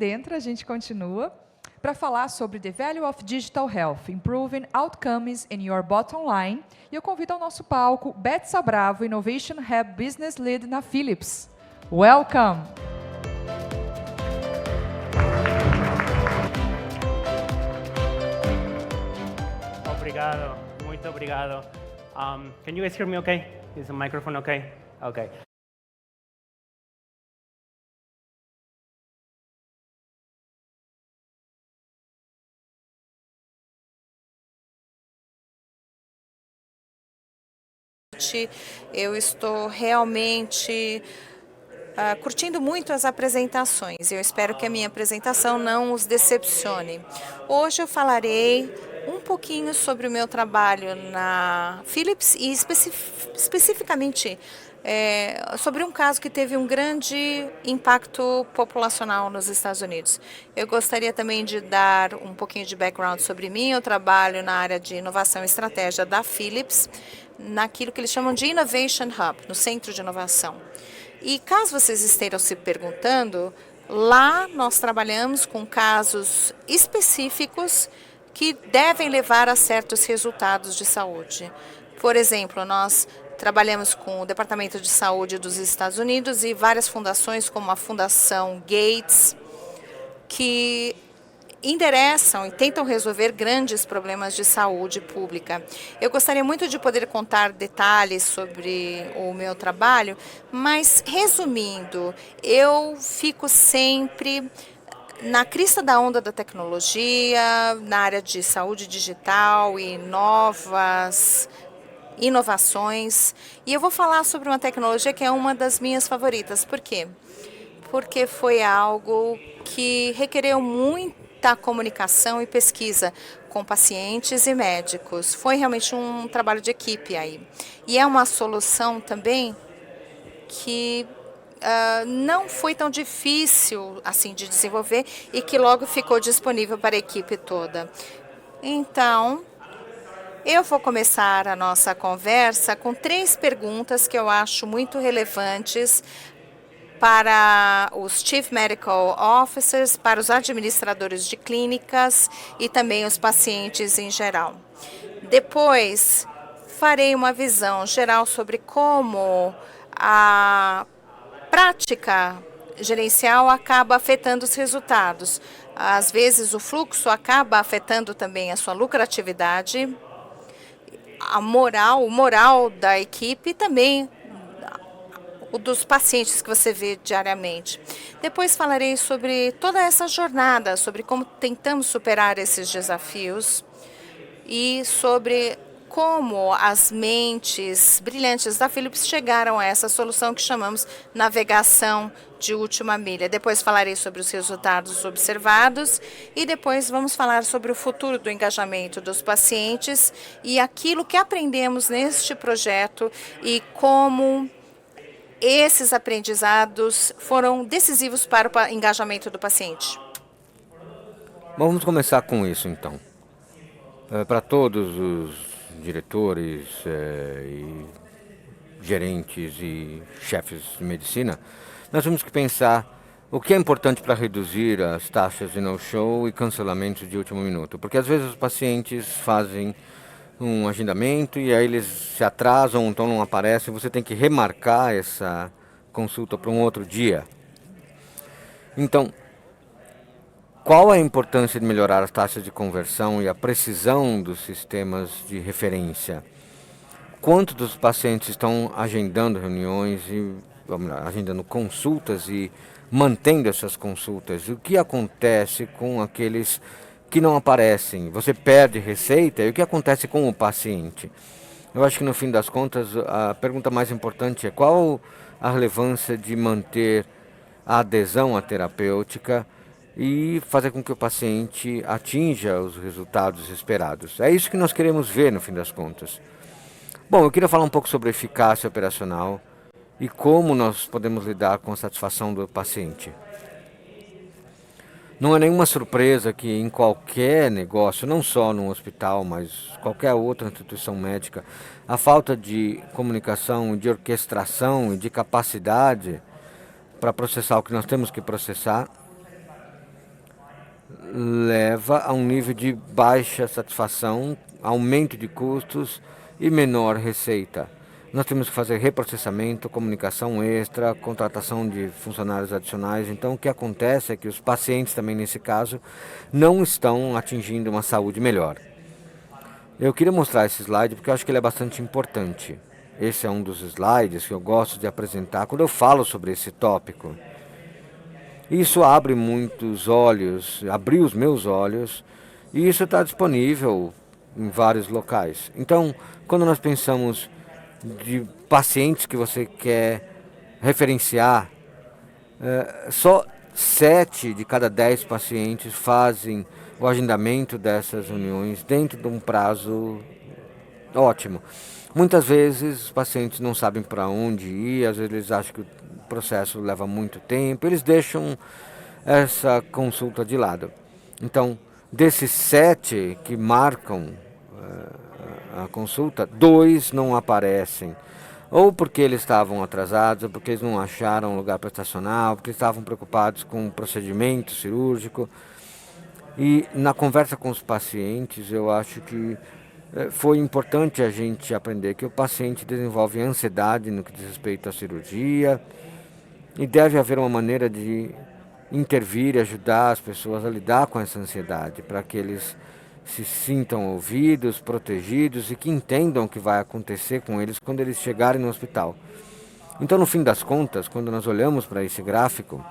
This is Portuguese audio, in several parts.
dentro a gente continua para falar sobre The Value of Digital Health, Improving Outcomes in Your Bottom Line. E eu convido ao nosso palco Beth Sabravo, Innovation Hub Business Lead na Philips. Welcome! Obrigado, muito obrigado. Can you guys hear me okay? Is the microphone okay? Okay. Eu estou realmente curtindo muito as apresentações. Eu espero que a minha apresentação não os decepcione. Hoje eu falarei um pouquinho sobre o meu trabalho na Philips e especificamente sobre um caso que teve um grande impacto populacional nos Estados Unidos. Eu gostaria também de dar um pouquinho de background sobre mim. Eu trabalho na área de inovação e estratégia da Philips, naquilo que eles chamam de Innovation Hub, no Centro de Inovação. E caso vocês estejam se perguntando, lá nós trabalhamos com casos específicos que devem levar a certos resultados de saúde. Por exemplo, nós trabalhamos com o Departamento de Saúde dos Estados Unidos e várias fundações, como a Fundação Gates, que endereçam e tentam resolver grandes problemas de saúde pública. Eu gostaria muito de poder contar detalhes sobre o meu trabalho, mas, resumindo, eu fico sempre na crista da onda da tecnologia, na área de saúde digital e novas inovações. E eu vou falar sobre uma tecnologia que é uma das minhas favoritas. Por quê? Porque foi algo que requereu muita comunicação e pesquisa com pacientes e médicos. Foi realmente um trabalho de equipe aí. E é uma solução também que não foi tão difícil assim de desenvolver e que logo ficou disponível para a equipe toda. Então, eu vou começar a nossa conversa com 3 perguntas que eu acho muito relevantes para os Chief Medical Officers, para os administradores de clínicas e também os pacientes em geral. Depois, farei uma visão geral sobre como a prática gerencial acaba afetando os resultados. Às vezes, o fluxo acaba afetando também a sua lucratividade, o moral da equipe e também o dos pacientes que você vê diariamente. Depois falarei sobre toda essa jornada, sobre como tentamos superar esses desafios e sobre como as mentes brilhantes da Philips chegaram a essa solução que chamamos navegação de última milha. Depois falarei sobre os resultados observados e depois vamos falar sobre o futuro do engajamento dos pacientes e aquilo que aprendemos neste projeto e como esses aprendizados foram decisivos para o engajamento do paciente. Bom, vamos começar com isso então. Para todos os diretores e gerentes e chefes de medicina, nós temos que pensar o que é importante para reduzir as taxas de no-show e cancelamentos de último minuto. Porque às vezes os pacientes fazem um agendamento e aí eles se atrasam, então não aparecem, você tem que remarcar essa consulta para um outro dia. Então, qual a importância de melhorar as taxas de conversão e a precisão dos sistemas de referência? Quantos dos pacientes estão agendando reuniões e agendando consultas e mantendo essas consultas? O que acontece com aqueles que não aparecem? Você perde receita e o que acontece com o paciente? Eu acho que no fim das contas a pergunta mais importante é qual a relevância de manter a adesão à terapêutica e fazer com que o paciente atinja os resultados esperados. É isso que nós queremos ver no fim das contas. Bom, eu queria falar um pouco sobre eficácia operacional e como nós podemos lidar com a satisfação do paciente. Não é nenhuma surpresa que em qualquer negócio, não só no hospital, mas qualquer outra instituição médica, a falta de comunicação, de orquestração e de capacidade para processar o que nós temos que processar leva a um nível de baixa satisfação, aumento de custos e menor receita. Nós temos que fazer reprocessamento, comunicação extra, contratação de funcionários adicionais. Então, o que acontece é que os pacientes também, nesse caso, não estão atingindo uma saúde melhor. Eu queria mostrar esse slide porque eu acho que ele é bastante importante. Esse é um dos slides que eu gosto de apresentar quando eu falo sobre esse tópico. Isso abre muitos olhos, abriu os meus olhos, e isso está disponível em vários locais. Então, quando nós pensamos de pacientes que você quer referenciar, só 7 de cada 10 pacientes fazem o agendamento dessas reuniões dentro de um prazo ótimo. Muitas vezes os pacientes não sabem para onde ir, às vezes eles acham que o processo leva muito tempo, eles deixam essa consulta de lado. Então, desses 7 que marcam a consulta, 2 não aparecem. Ou porque eles estavam atrasados, ou porque eles não acharam lugar para estacionar, ou porque estavam preocupados com o procedimento cirúrgico. E na conversa com os pacientes, eu acho que foi importante a gente aprender que o paciente desenvolve ansiedade no que diz respeito à cirurgia, e deve haver uma maneira de intervir e ajudar as pessoas a lidar com essa ansiedade, para que eles se sintam ouvidos, protegidos e que entendam o que vai acontecer com eles quando eles chegarem no hospital. Então, no fim das contas, quando nós olhamos para esse gráfico,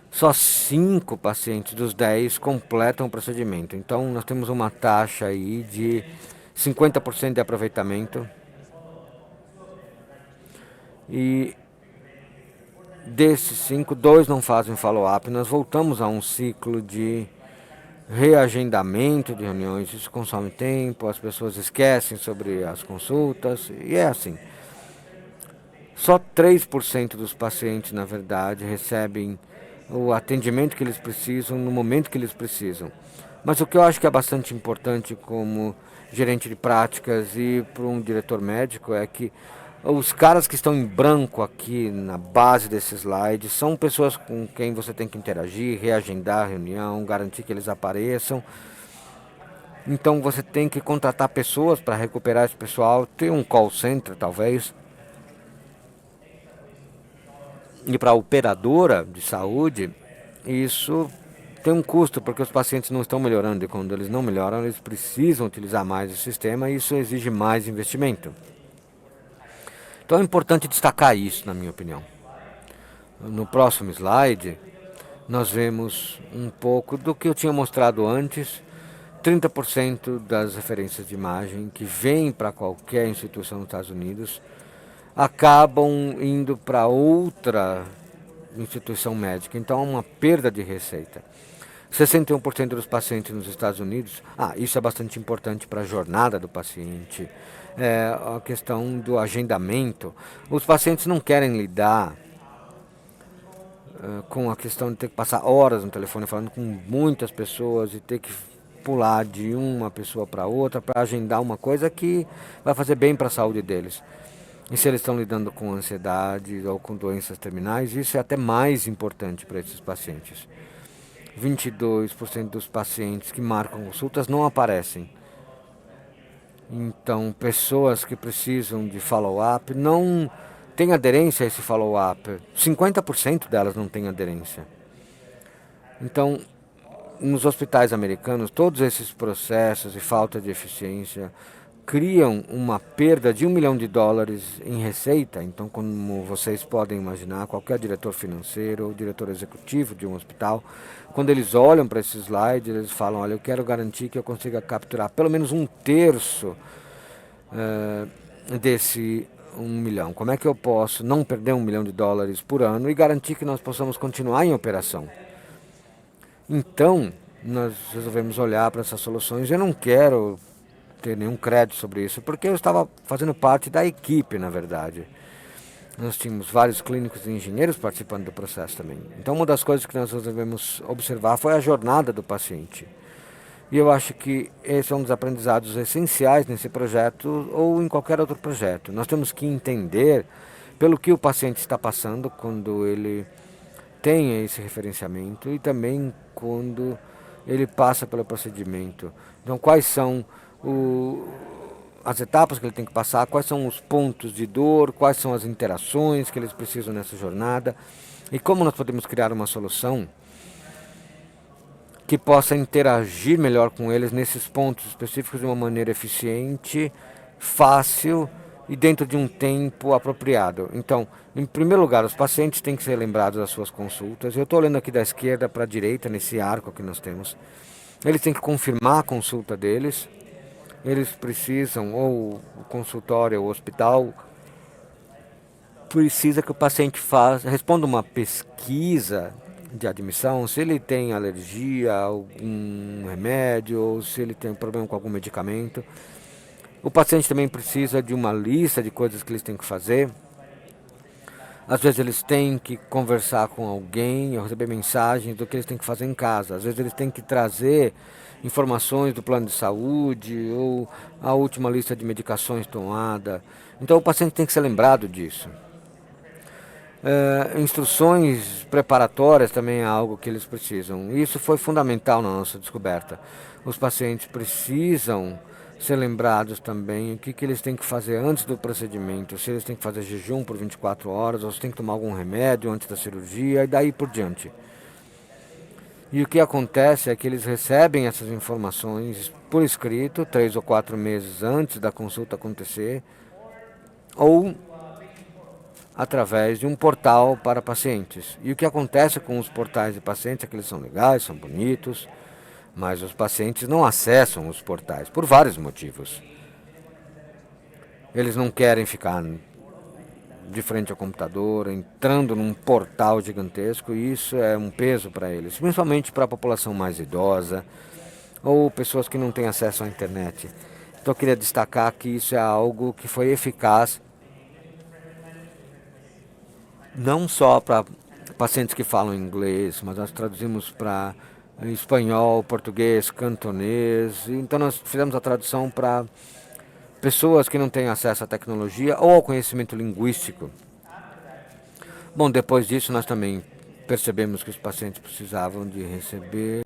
só 5 pacientes dos 10 completam o procedimento. Então, nós temos uma taxa aí de 50% de aproveitamento. E desses 5, 2 não fazem follow-up. Nós voltamos a um ciclo de reagendamento de reuniões. Isso consome tempo, as pessoas esquecem sobre as consultas, e é assim. Só 3% dos pacientes, na verdade, recebem o atendimento que eles precisam no momento que eles precisam. Mas o que eu acho que é bastante importante como gerente de práticas e para um diretor médico é que os caras que estão em branco aqui na base desse slide são pessoas com quem você tem que interagir, reagendar a reunião, garantir que eles apareçam. Então você tem que contratar pessoas para recuperar esse pessoal, ter um call center talvez. E para a operadora de saúde, isso tem um custo, porque os pacientes não estão melhorando, e quando eles não melhoram, eles precisam utilizar mais o sistema, e isso exige mais investimento. Então é importante destacar isso, na minha opinião. No próximo slide, nós vemos um pouco do que eu tinha mostrado antes. 30% das referências de imagem que vêm para qualquer instituição nos Estados Unidos acabam indo para outra instituição médica. Então há uma perda de receita. 61% dos pacientes nos Estados Unidos, isso é bastante importante para a jornada do paciente, a questão do agendamento. Os pacientes não querem lidar com a questão de ter que passar horas no telefone falando com muitas pessoas e ter que pular de uma pessoa para outra para agendar uma coisa que vai fazer bem para a saúde deles. E se eles estão lidando com ansiedade ou com doenças terminais, isso é até mais importante para esses pacientes. 22% dos pacientes que marcam consultas não aparecem. Então, pessoas que precisam de follow-up não têm aderência a esse follow-up. 50% delas não têm aderência. Então, nos hospitais americanos, todos esses processos e falta de eficiência criam uma perda de $1 milhão em receita. Então, como vocês podem imaginar, qualquer diretor financeiro ou diretor executivo de um hospital, quando eles olham para esse slide, eles falam: olha, eu quero garantir que eu consiga capturar pelo menos 1/3 desse 1 milhão. Como é que eu posso não perder $1 milhão por ano e garantir que nós possamos continuar em operação? Então, nós resolvemos olhar para essas soluções. Eu não quero ter nenhum crédito sobre isso, porque eu estava fazendo parte da equipe, na verdade. Nós tínhamos vários clínicos e engenheiros participando do processo também. Então, uma das coisas que nós resolvemos observar foi a jornada do paciente. E eu acho que esse é um dos aprendizados essenciais nesse projeto ou em qualquer outro projeto. Nós temos que entender pelo que o paciente está passando quando ele tem esse referenciamento, e também quando ele passa pelo procedimento. Então, quais são as etapas que ele tem que passar, quais são os pontos de dor, quais são as interações que eles precisam nessa jornada e como nós podemos criar uma solução que possa interagir melhor com eles nesses pontos específicos de uma maneira eficiente, fácil e dentro de um tempo apropriado. Então, em primeiro lugar, os pacientes têm que ser lembrados das suas consultas. Eu estou olhando aqui da esquerda para a direita, nesse arco que nós temos. Eles têm que confirmar a consulta deles. Eles precisam, ou o consultório ou o hospital, precisa que o paciente responda uma pesquisa de admissão, se ele tem alergia a algum remédio ou se ele tem problema com algum medicamento. O paciente também precisa de uma lista de coisas que eles têm que fazer. Às vezes eles têm que conversar com alguém ou receber mensagens do que eles têm que fazer em casa. Às vezes eles têm que trazer informações do plano de saúde ou a última lista de medicações tomada. Então o paciente tem que ser lembrado disso. Instruções preparatórias também é algo que eles precisam. Isso foi fundamental na nossa descoberta. Os pacientes precisam ser lembrados também o que eles têm que fazer antes do procedimento, se eles têm que fazer jejum por 24 horas, ou se têm que tomar algum remédio antes da cirurgia e daí por diante. E o que acontece é que eles recebem essas informações por escrito, 3 ou 4 meses antes da consulta acontecer, ou através de um portal para pacientes. E o que acontece com os portais de pacientes é que eles são legais, são bonitos, mas os pacientes não acessam os portais por vários motivos. Eles não querem ficar de frente ao computador, entrando num portal gigantesco, e isso é um peso para eles, principalmente para a população mais idosa ou pessoas que não têm acesso à internet. Então eu queria destacar que isso é algo que foi eficaz não só para pacientes que falam inglês, mas nós traduzimos para espanhol, português, cantonês. Então nós fizemos a tradução para pessoas que não têm acesso à tecnologia ou ao conhecimento linguístico. Bom, depois disso nós também percebemos que os pacientes precisavam de receber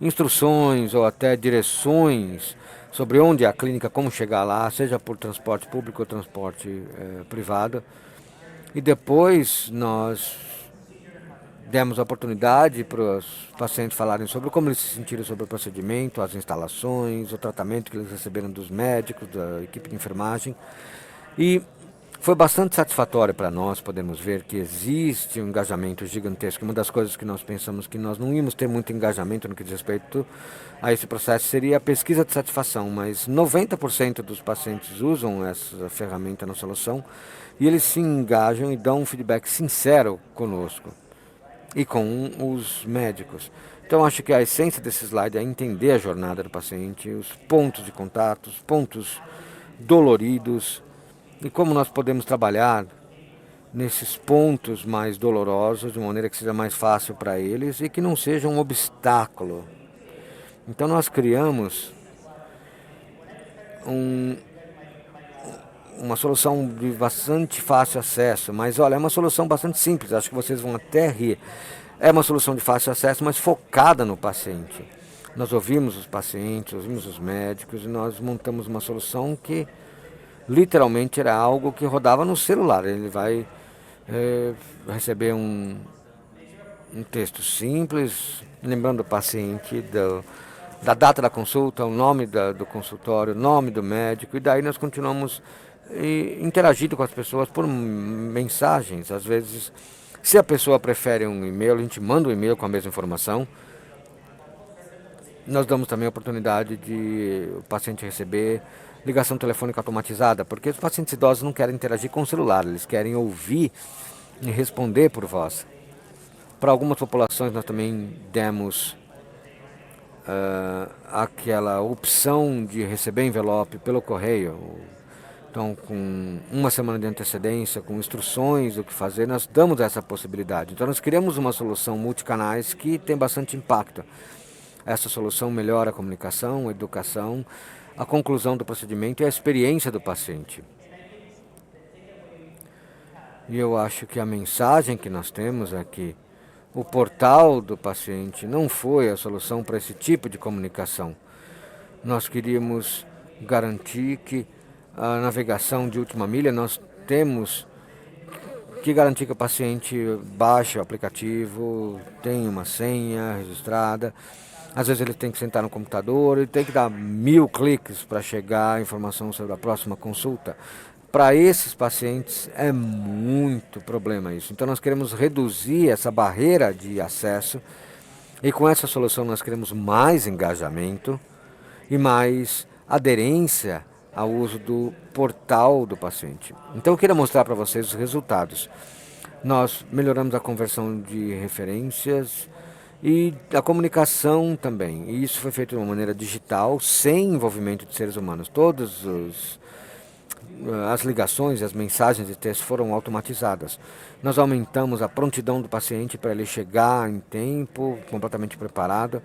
instruções ou até direções sobre onde é a clínica, como chegar lá, seja por transporte público ou transporte privado. E depois nós demos a oportunidade para os pacientes falarem sobre como eles se sentiram sobre o procedimento, as instalações, o tratamento que eles receberam dos médicos, da equipe de enfermagem. E foi bastante satisfatório para nós podermos ver que existe um engajamento gigantesco. Uma das coisas que nós pensamos que nós não íamos ter muito engajamento no que diz respeito a esse processo seria a pesquisa de satisfação, mas 90% dos pacientes usam essa ferramenta na solução e eles se engajam e dão um feedback sincero conosco e com os médicos. Então acho que a essência desse slide é entender a jornada do paciente, os pontos de contato, os pontos doloridos e como nós podemos trabalhar nesses pontos mais dolorosos de uma maneira que seja mais fácil para eles e que não seja um obstáculo. Então nós criamos uma solução de bastante fácil acesso, mas olha, é uma solução bastante simples, acho que vocês vão até rir. É uma solução de fácil acesso, mas focada no paciente. Nós ouvimos os pacientes, ouvimos os médicos e nós montamos uma solução que literalmente era algo que rodava no celular. Ele vai receber um texto simples, lembrando o paciente da data da consulta, o nome do consultório, o nome do médico, e daí nós continuamos interagindo com as pessoas por mensagens. Às vezes, se a pessoa prefere um e-mail, a gente manda um e-mail com a mesma informação. Nós damos também a oportunidade de o paciente receber ligação telefônica automatizada, porque os pacientes idosos não querem interagir com o celular, eles querem ouvir e responder por voz. Para algumas populações nós também demos aquela opção de receber envelope pelo correio. Então, com uma semana de antecedência, com instruções do que fazer, nós damos essa possibilidade. Então, nós criamos uma solução multicanais que tem bastante impacto. Essa solução melhora a comunicação, a educação, a conclusão do procedimento e a experiência do paciente. E eu acho que a mensagem que nós temos é que o portal do paciente não foi a solução para esse tipo de comunicação. Nós queríamos garantir que a navegação de última milha, nós temos que garantir que o paciente baixe o aplicativo, tenha uma senha registrada. Às vezes ele tem que sentar no computador, ele tem que dar 1000 cliques para chegar a informação sobre a próxima consulta. Para esses pacientes é muito problema isso. Então nós queremos reduzir essa barreira de acesso e com essa solução nós queremos mais engajamento e mais aderência ao uso do portal do paciente. Então eu queria mostrar para vocês os resultados. Nós melhoramos a conversão de referências e a comunicação também. E isso foi feito de uma maneira digital, sem envolvimento de seres humanos. As ligações e as mensagens de texto foram automatizadas. Nós aumentamos a prontidão do paciente para ele chegar em tempo, completamente preparado.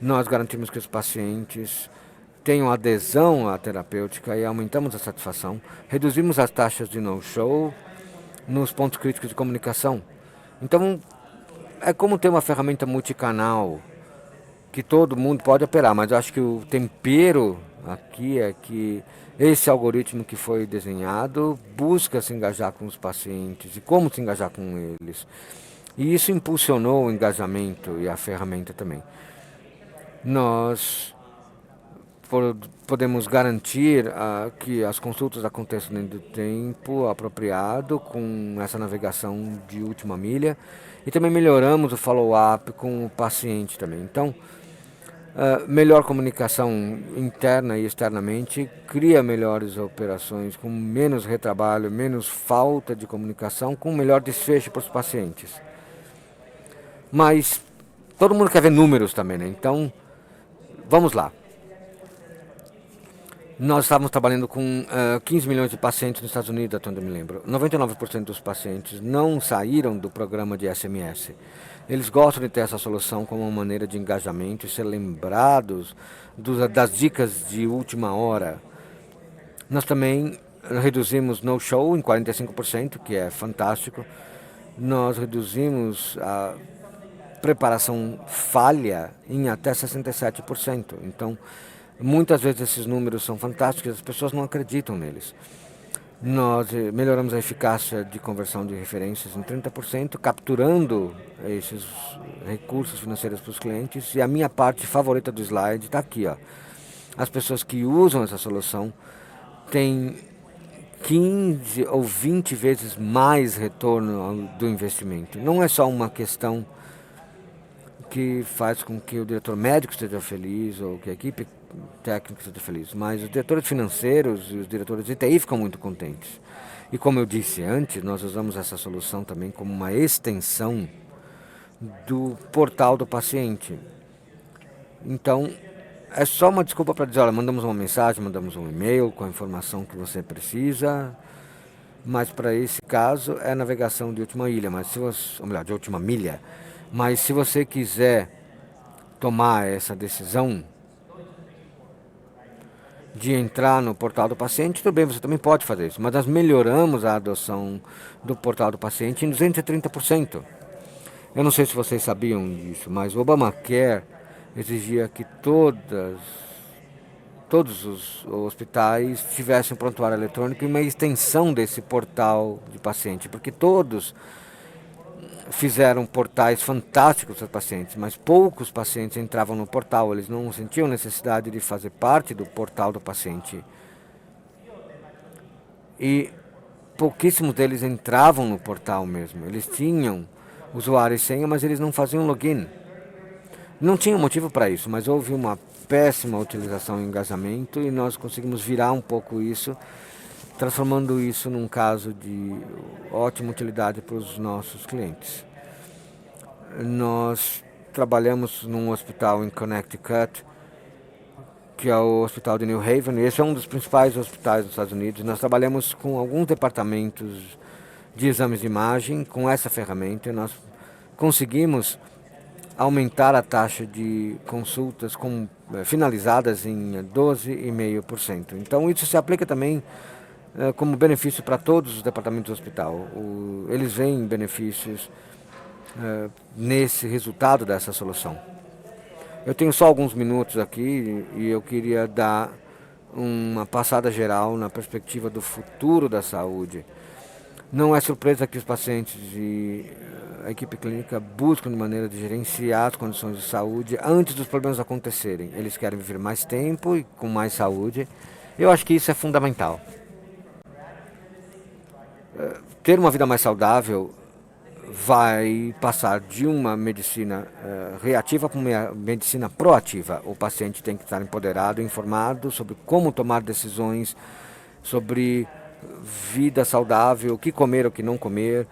Nós garantimos que os pacientes tenham adesão à terapêutica e aumentamos a satisfação. Reduzimos as taxas de no-show nos pontos críticos de comunicação. Então, é como ter uma ferramenta multicanal que todo mundo pode operar, mas eu acho que o tempero aqui é que esse algoritmo que foi desenhado busca se engajar com os pacientes e como se engajar com eles. E isso impulsionou o engajamento e a ferramenta também. Nós podemos garantir que as consultas aconteçam dentro do tempo apropriado com essa navegação de última milha e também melhoramos o follow-up com o paciente também. Então, melhor comunicação interna e externamente cria melhores operações com menos retrabalho, menos falta de comunicação, com melhor desfecho para os pacientes. Mas todo mundo quer ver números também, né? Então, vamos lá. Nós estávamos trabalhando com 15 milhões de pacientes nos Estados Unidos, até onde eu me lembro. 99% dos pacientes não saíram do programa de SMS. Eles gostam de ter essa solução como uma maneira de engajamento e ser lembrados das dicas de última hora. Nós também reduzimos no-show em 45%, que é fantástico. Nós reduzimos a preparação falha em até 67%. Então, muitas vezes esses números são fantásticos, as pessoas não acreditam neles. Nós melhoramos a eficácia de conversão de referências em 30%, capturando esses recursos financeiros para os clientes. E a minha parte favorita do slide está aqui, ó. As pessoas que usam essa solução têm 15 ou 20 vezes mais retorno do investimento. Não é só uma questão que faz com que o diretor médico esteja feliz ou que a equipe técnica esteja feliz, mas os diretores financeiros e os diretores de TI ficam muito contentes. E como eu disse antes, nós usamos essa solução também como uma extensão do portal do paciente. Então, é só uma desculpa para dizer, olha, mandamos uma mensagem, mandamos um e-mail com a informação que você precisa, mas para esse caso é navegação de última ilha, mas se você, ou melhor, de última milha. Mas se você quiser tomar essa decisão de entrar no portal do paciente, tudo bem, você também pode fazer isso. Mas nós melhoramos a adoção do portal do paciente em 230%. Eu não sei se vocês sabiam disso, mas o Obamacare exigia que todos os hospitais tivessem um prontuário eletrônico e uma extensão desse portal de paciente, porque todos fizeram portais fantásticos para os pacientes, mas poucos pacientes entravam no portal, eles não sentiam necessidade de fazer parte do portal do paciente. E pouquíssimos deles entravam no portal mesmo, eles tinham usuário e senha, mas eles não faziam login. Não tinha motivo para isso, mas houve uma péssima utilização e engajamento e nós conseguimos virar um pouco isso, transformando isso num caso de ótima utilidade para os nossos clientes. Nós trabalhamos num hospital em Connecticut, que é o hospital de New Haven, e esse é um dos principais hospitais dos Estados Unidos. Nós trabalhamos com alguns departamentos de exames de imagem com essa ferramenta e nós conseguimos aumentar a taxa de consultas finalizadas em 12,5%. Então isso se aplica também como benefício para todos os departamentos do hospital. Eles veem benefícios nesse resultado dessa solução. Eu tenho só alguns minutos aqui e eu queria dar uma passada geral na perspectiva do futuro da saúde. Não é surpresa que os pacientes e a equipe clínica buscam de maneira de gerenciar as condições de saúde antes dos problemas acontecerem. Eles querem viver mais tempo e com mais saúde. Eu acho que isso é fundamental. Ter uma vida mais saudável vai passar de uma medicina reativa para uma medicina proativa. O paciente tem que estar empoderado, informado sobre como tomar decisões, sobre vida saudável, o que comer, o que não comer,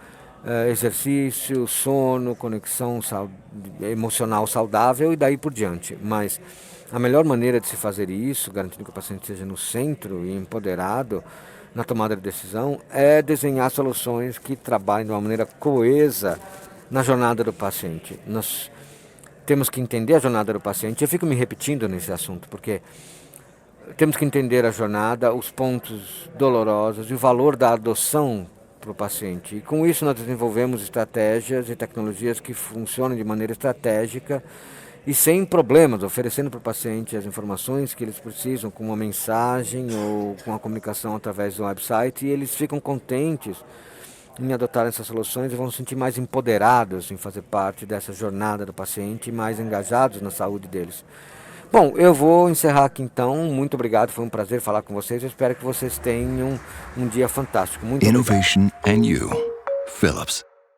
exercício, sono, conexão emocional saudável e daí por diante. Mas a melhor maneira de se fazer isso, garantindo que o paciente seja no centro e empoderado na tomada de decisão, é desenhar soluções que trabalhem de uma maneira coesa na jornada do paciente. Nós temos que entender a jornada do paciente. Eu fico me repetindo nesse assunto, porque temos que entender a jornada, os pontos dolorosos e o valor da adoção para o paciente. E com isso nós desenvolvemos estratégias e tecnologias que funcionam de maneira estratégica e sem problemas, oferecendo para o paciente as informações que eles precisam com uma mensagem ou com a comunicação através do website, e eles ficam contentes em adotar essas soluções e vão se sentir mais empoderados em fazer parte dessa jornada do paciente e mais engajados na saúde deles. Bom, eu vou encerrar aqui então. Muito obrigado, foi um prazer falar com vocês. Eu espero que vocês tenham um dia fantástico. Muito obrigado. Innovation and you. Philips.